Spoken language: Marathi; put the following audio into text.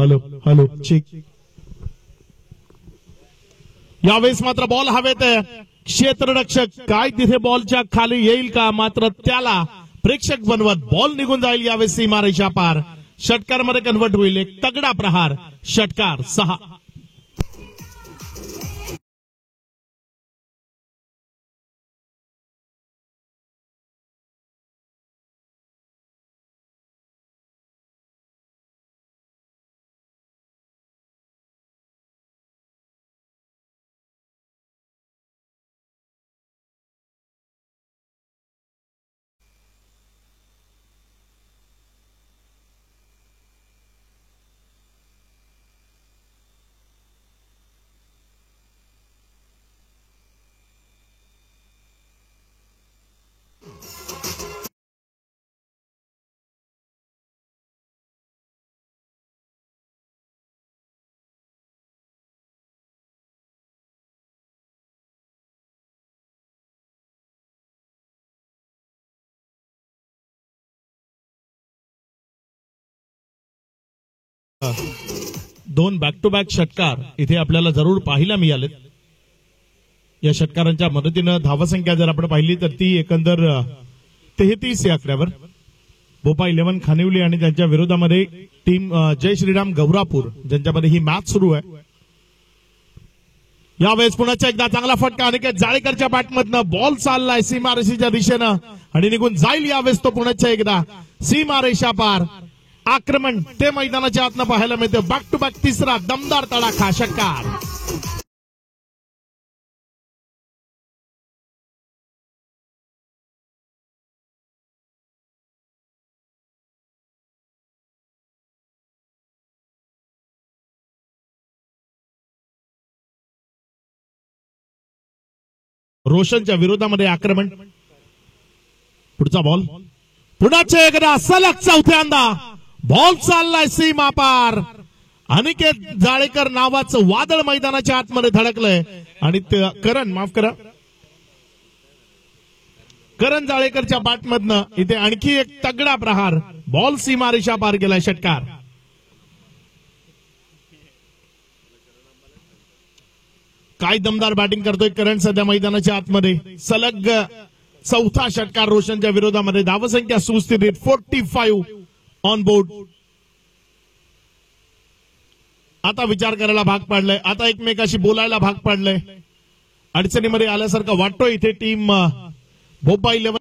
Hello hello check. यावेळेस मात्र बॉल हवेत. क्षेत्ररक्षक काय तिथे बॉलच्या खाली येईल का, मात्र त्याला प्रेक्षक बनवत बॉल निघून जाईल. यावेळेस सीमारेषा पार. षटकार मध्ये कन्वर्ट होईल. एक तगडा प्रहार. षटकार 6. दोन बॅक टू बॅक षटकार इथे आपल्याला जरूर पाहायला मिळालेत. या षटकारांच्या मदतीनं धावसंख्या जर आपण पाहिली तर ती एकंदर 33 या आकड्यावर. भोपा 11 खानिवली आणि त्यांच्या विरोधामध्ये टीम जय श्रीराम गौरापूर ज्यांच्यामध्ये ही मॅच सुरू आहे. यावेळेस पुन्हा एकदा चांगला फटका अनिकेत जाळेकरच्या बॅटमधनं बॉल चाललाय सीमारेषेच्या दिशेनं आणि निघून जाईल. यावेळेस तो पुन्हा एकदा सीमारेषा पार. आक्रमण ते मैदानाच्या आतनं पाहायला मिळतं. बॅक टू बॅक तिसरा दमदार तडाखा. षटकार. रोशनच्या विरोधामध्ये आक्रमण. पुढचा बॉल. पुन्हा एकदा सलग चौथ्यांदा बॉल चाललाय सीमा पार. अनिकेत जाळेकर नावाचं वादळ मैदानाच्या आतमध्ये धडकलंय आणि करण माफ करा करण जाळेकरच्या बॅटमधनं इथे आणखी एक तगडा प्रहार. बॉल सीमारेषा पार गेलाय. षटकार. काय दमदार बॅटिंग करतोय करण सध्या मैदानाच्या आतमध्ये. सलग चौथा षटकार रोशनच्या विरोधामध्ये. धावसंख्या सुस्थितीत 45 ऑन बोर्ड. आता विचार करायला भाग पाडलाय. आता एकमेकाशी बोलायला भाग पाडलंय. अडचणीमध्ये आल्यासारखं वाटतोय इथे टीम भोपा 11.